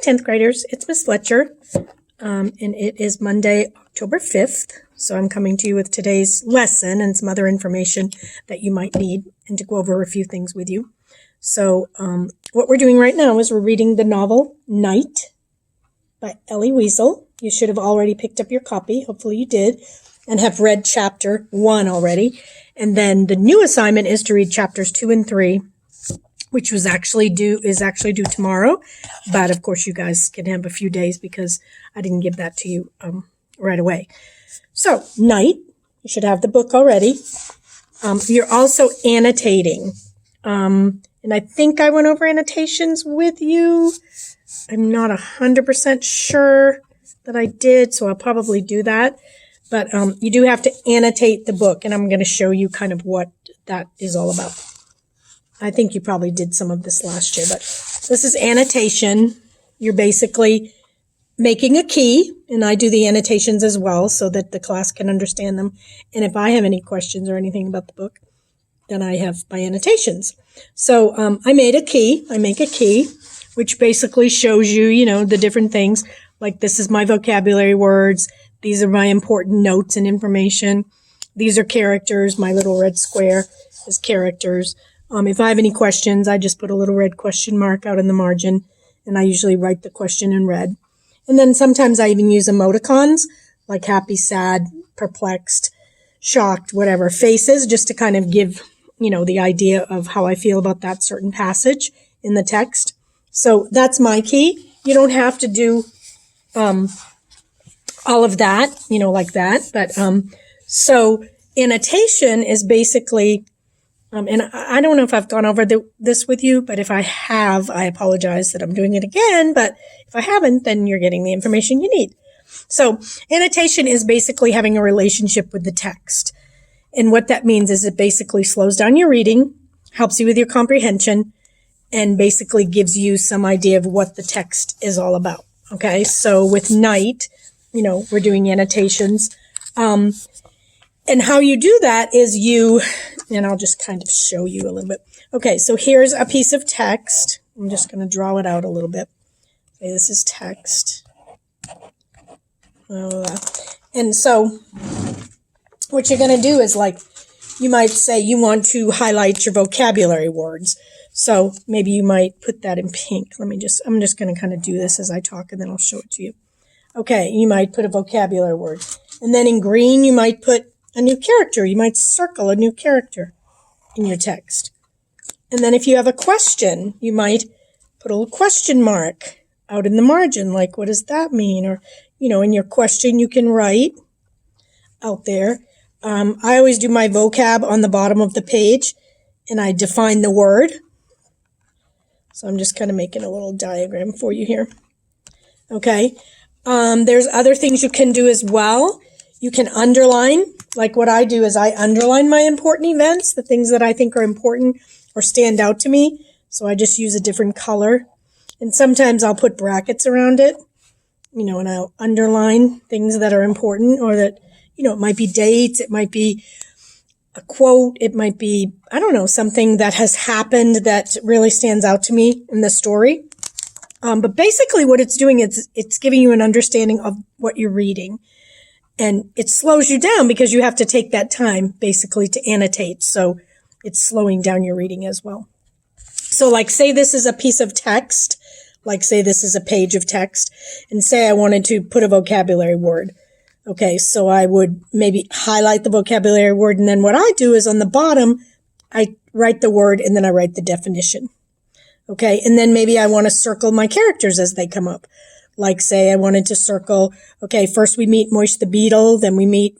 10th graders, it's Miss Fletcher, and it is Monday, October 5th. So I'm coming to you with today's lesson and some other information that you might need and to go over a few things with you. So what we're doing right now is we're reading the novel Night by Elie Wiesel. You should have already picked up your copy. Hopefully you did and have read chapter 1 already. And then the new assignment is to read chapters 2 and 3, which is actually due tomorrow. But of course, you guys can have a few days because I didn't give that to you right away. So, Night, you should have the book already. You're also annotating. And I think I went over annotations with you. I'm not 100% sure that I did, so I'll probably do that. But you do have to annotate the book, and I'm going to show you kind of what that is all about. I think you probably did some of this last year, but this is annotation. You're basically making a key, and I do the annotations as well so that the class can understand them. And if I have any questions or anything about the book, then I have my annotations. So I make a key, which basically shows you, the different things. Like this is my vocabulary words. These are my important notes and information. These are characters. My little red square is characters. If I have any questions, I just put a little red question mark out in the margin, and I usually write the question in red. And then sometimes I even use emoticons, like happy, sad, perplexed, shocked, whatever, faces, just to kind of give, the idea of how I feel about that certain passage in the text. So that's my key. You don't have to do all of that, like that. But so annotation is basically... and I don't know if I've gone over this with you, but if I have, I apologize that I'm doing it again. But if I haven't, then you're getting the information you need. So annotation is basically having a relationship with the text. And what that means is it basically slows down your reading, helps you with your comprehension, and basically gives you some idea of what the text is all about. Okay, so with Night, we're doing annotations. And how you do that is and I'll just kind of show you a little bit. Okay, so here's a piece of text. I'm just going to draw it out a little bit. Okay, this is text. And so what you're going to do is you might say you want to highlight your vocabulary words. So maybe you might put that in pink. I'm just going to kind of do this as I talk, and then I'll show it to you. Okay, you might put a vocabulary word. And then in green, you might put a new character. You might circle a new character in your text. And then if you have a question, you might put a little question mark out in the margin, like, what does that mean? Or, in your question, you can write out there. I always do my vocab on the bottom of the page, and I define the word. So I'm just kind of making a little diagram for you here. Okay. There's other things you can do as well. You can underline. Like what I do is I underline my important events, the things that I think are important or stand out to me. So I just use a different color. And sometimes I'll put brackets around it, and I'll underline things that are important, or that, it might be dates. It might be a quote. It might be, I don't know, something that has happened that really stands out to me in the story. But basically what it's doing is it's giving you an understanding of what you're reading. And it slows you down because you have to take that time basically to annotate. So it's slowing down your reading as well. So say this is a piece of text, say this is a page of text, and say I wanted to put a vocabulary word. Okay, so I would maybe highlight the vocabulary word, and then what I do is on the bottom, I write the word and then I write the definition. Okay, and then maybe I want to circle my characters as they come up. Say I wanted to circle, okay, first we meet Moish the beetle, then we meet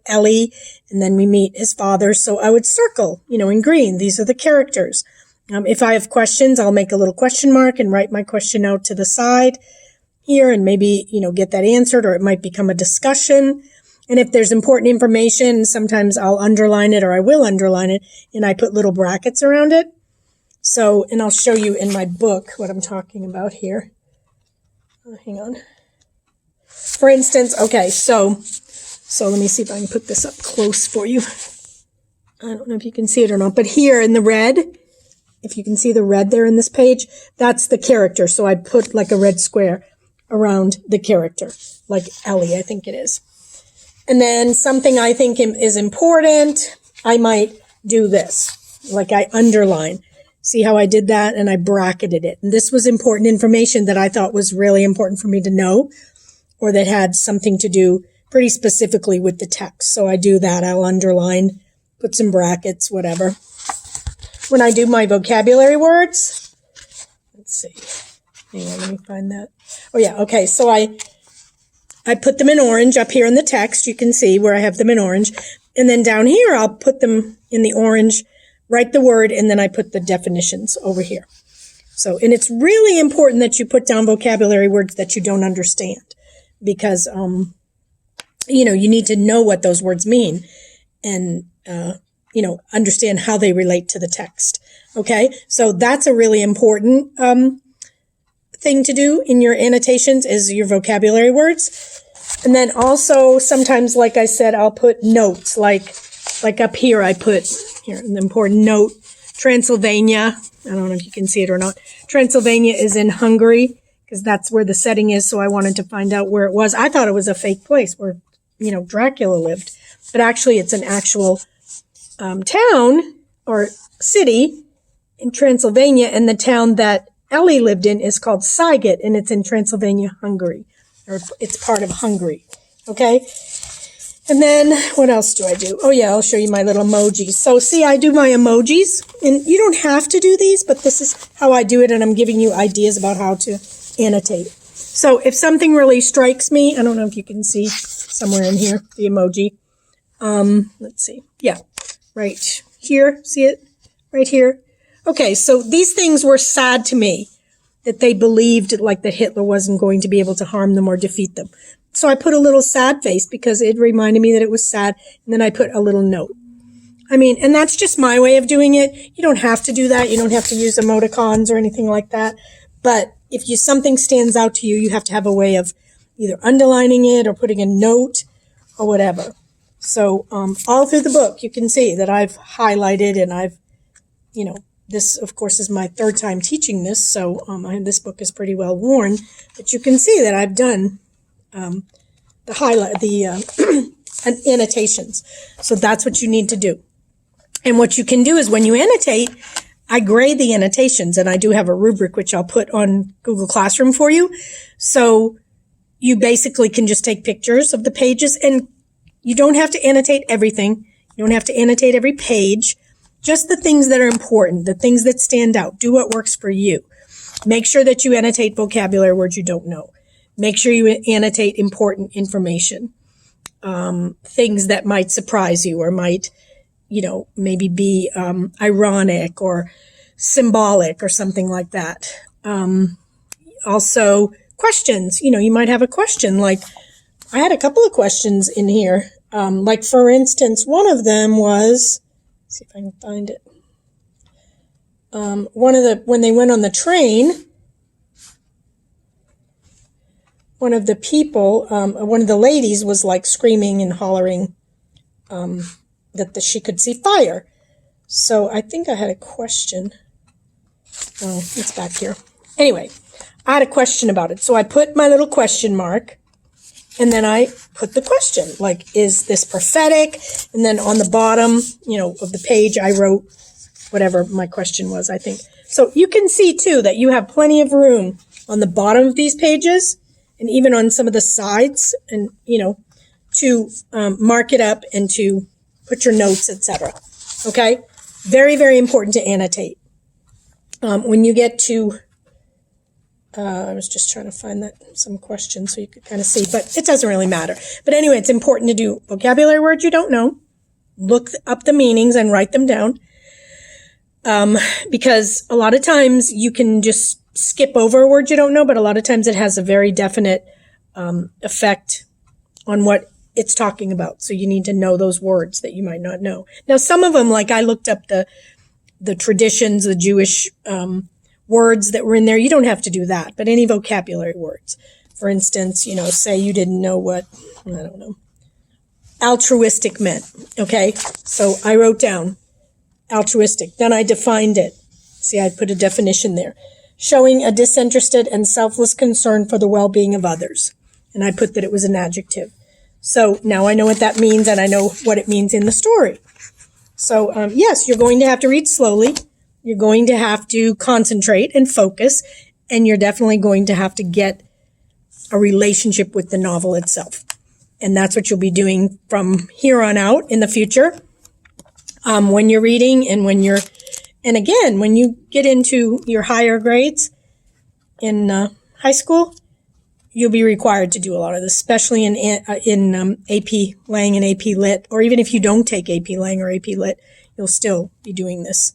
Ellie, and then we meet his father. So I would circle, in green. These are the characters. If I have questions, I'll make a little question mark and write my question out to the side here and maybe, get that answered, or it might become a discussion. And if there's important information, sometimes I'll underline it, or I will underline it, and I put little brackets around it. So, and I'll show you in my book what I'm talking about here. Hang on. For instance, okay, so let me see if I can put this up close for you. I don't know if you can see it or not, but here in the red, if you can see the red there in this page, that's the character. So I put like a red square around the character, like Ellie, I think it is. And then something I think is important, I might do this, like I underline. See how I did that? And I bracketed it. And this was important information that I thought was really important for me to know, or that had something to do pretty specifically with the text. So I do that. I'll underline, put some brackets, whatever. When I do my vocabulary words, let's see. Hang on, let me find that. Oh yeah, okay. So I put them in orange up here in the text. You can see where I have them in orange. And then down here, I'll put them in the orange, write the word, and then I put the definitions over here. So, and it's really important that you put down vocabulary words that you don't understand, because, you know, you need to know what those words mean and, you know, understand how they relate to the text. Okay. So that's a really important, thing to do in your annotations is your vocabulary words. And then also sometimes, like I said, I'll put notes, like up here, I put here an important note, Transylvania. I don't know if you can see it or not. Transylvania is in Hungary because that's where the setting is. So I wanted to find out where it was. I thought it was a fake place where, you know, Dracula lived, but actually it's an actual town or city in Transylvania, and the town that Ellie lived in is called Siget, and it's in Transylvania, Hungary, or it's part of Hungary. Okay. And then what else do I do? Oh yeah, I'll show you my little emojis. So see, I do my emojis, and you don't have to do these, but this is how I do it, and I'm giving you ideas about how to annotate. So if something really strikes me, I don't know if you can see somewhere in here, the emoji. Let's see. Yeah, right here. See it? Right here. Okay, so these things were sad to me, that they believed like that Hitler wasn't going to be able to harm them or defeat them. So I put a little sad face because it reminded me that it was sad, and then I put a little note. I mean, and that's just my way of doing it. You don't have to do that. You don't have to use emoticons or anything like that. But if something stands out to you, you have to have a way of either underlining it or putting a note or whatever. So all through the book, you can see that I've highlighted, and I've, you know, this, of course, is my third time teaching this, so this book is pretty well worn. But you can see that I've done the highlight, the annotations. So that's what you need to do. And what you can do is when you annotate, I grade the annotations, and I do have a rubric which I'll put on Google Classroom for you. So you basically can just take pictures of the pages, and you don't have to annotate everything. You don't have to annotate every page. Just the things that are important, the things that stand out. Do what works for you. Make sure that you annotate vocabulary words you don't know. Make sure you annotate important information. Things that might surprise you or might, you know, maybe be ironic or symbolic or something like that. Also, questions. You know, you might have a question. Like, I had a couple of questions in here. Like, for instance, one of them was... see if I can find it. When they went on the train, one of the people, one of the ladies was like screaming and hollering, that she could see fire. So I think I had a question. Oh, it's back here. Anyway, I had a question about it. So I put my little question mark, and then I put the question, like, is this prophetic? And then on the bottom, you know, of the page, I wrote whatever my question was, I think. So you can see, too, that you have plenty of room on the bottom of these pages and even on some of the sides, and, you know, to mark it up and to put your notes, etc. Okay? Very, very important to annotate. When you get to... I was just trying to find some questions so you could kind of see, but it doesn't really matter. But anyway, it's important to do vocabulary words you don't know, look up the meanings and write them down, because a lot of times you can just skip over a word you don't know, but a lot of times it has a very definite effect on what it's talking about. So you need to know those words that you might not know. Now, some of them, like I looked up the traditions, the Jewish words that were in there. You don't have to do that, but any vocabulary words. For instance, you know, say you didn't know what, I don't know, altruistic meant. Okay. So I wrote down altruistic. Then I defined it. See, I put a definition there. Showing a disinterested and selfless concern for the well-being of others. And I put that it was an adjective. So now I know what that means, and I know what it means in the story. So yes, you're going to have to read slowly. You're going to have to concentrate and focus, and you're definitely going to have to get a relationship with the novel itself. And that's what you'll be doing from here on out in the future. When you're reading and again, when you get into your higher grades in high school, you'll be required to do a lot of this, especially in AP Lang and AP Lit, or even if you don't take AP Lang or AP Lit, you'll still be doing this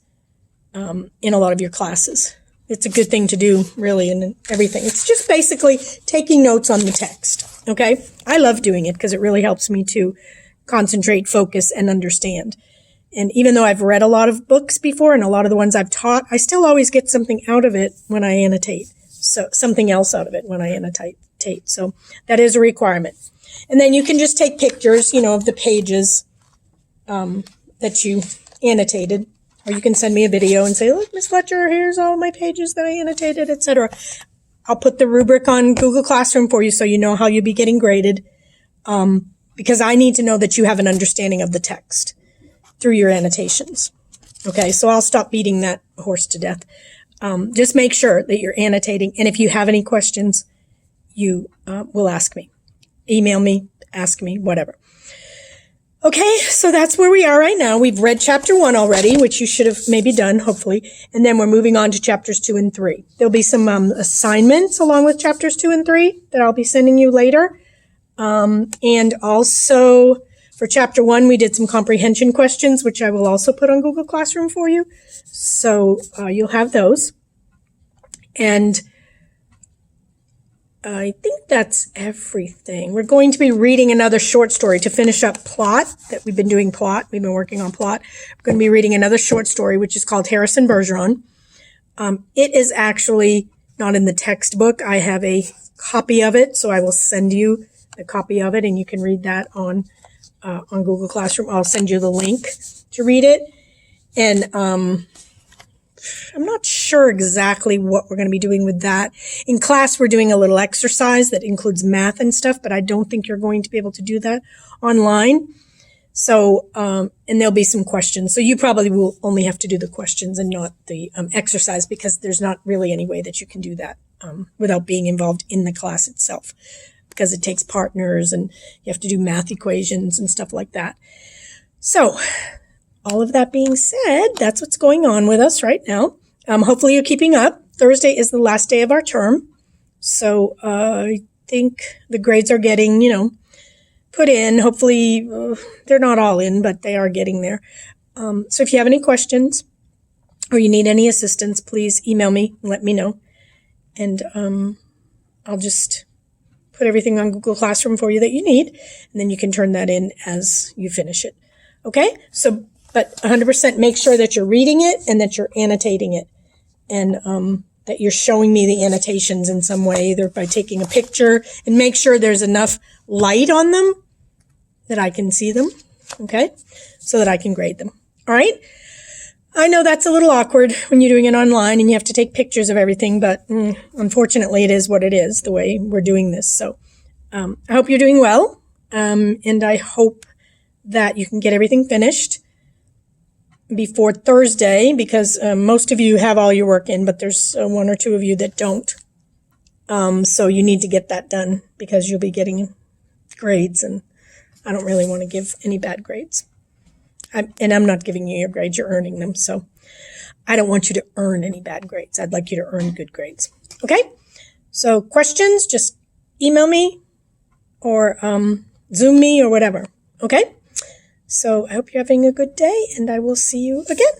in a lot of your classes. It's a good thing to do, really, in everything. It's just basically taking notes on the text, okay? I love doing it because it really helps me to concentrate, focus, and understand. And even though I've read a lot of books before and a lot of the ones I've taught, I still always get something out of it when I annotate. So something else out of it when I annotate. So that is a requirement. And then you can just take pictures, of the pages that you annotated. Or you can send me a video and say, look, Miss Fletcher, here's all my pages that I annotated, etc. I'll put the rubric on Google Classroom for you so you know how you'll be getting graded. Because I need to know that you have an understanding of the text through your annotations. Okay, so I'll stop beating that horse to death. Just make sure that you're annotating. And if you have any questions, you will ask me. Email me, ask me, whatever. Okay, so that's where we are right now. We've read chapter 1 already, which you should have maybe done, hopefully. And then we're moving on to chapters 2 and 3. There'll be some assignments along with chapters 2 and 3 that I'll be sending you later. And also for chapter 1, we did some comprehension questions, which I will also put on Google Classroom for you. So you'll have those. And I think that's everything. We're going to be reading another short story to finish up Plot, that we've been doing Plot. We've been working on Plot. We're going to be reading another short story, which is called Harrison Bergeron. It is actually not in the textbook. I have a copy of it, so I will send you a copy of it, and you can read that on Google Classroom. I'll send you the link to read it. And I'm not sure exactly what we're going to be doing with that. In class, we're doing a little exercise that includes math and stuff, but I don't think you're going to be able to do that online. So, and there'll be some questions. So you probably will only have to do the questions and not the exercise, because there's not really any way that you can do that without being involved in the class itself, because it takes partners and you have to do math equations and stuff like that. So all of that being said, that's what's going on with us right now. Hopefully you're keeping up. Thursday is the last day of our term. So I think the grades are getting, put in. Hopefully they're not all in, but they are getting there. So if you have any questions or you need any assistance, please email me and let me know. And I'll just put everything on Google Classroom for you that you need, and then you can turn that in as you finish it. Okay? So, but 100% make sure that you're reading it and that you're annotating it, and that you're showing me the annotations in some way, either by taking a picture, and make sure there's enough light on them that I can see them, okay? So that I can grade them. All right? I know that's a little awkward when you're doing it online and you have to take pictures of everything, but unfortunately it is what it is, the way we're doing this. So I hope you're doing well, and I hope that you can get everything finished before Thursday, because most of you have all your work in, but there's one or two of you that don't. So you need to get that done, because you'll be getting grades, and I don't really want to give any bad grades. And I'm not giving you your grades, you're earning them. So I don't want you to earn any bad grades. I'd like you to earn good grades. Okay? So questions, just email me or Zoom me or whatever. Okay? So I hope you're having a good day, and I will see you again.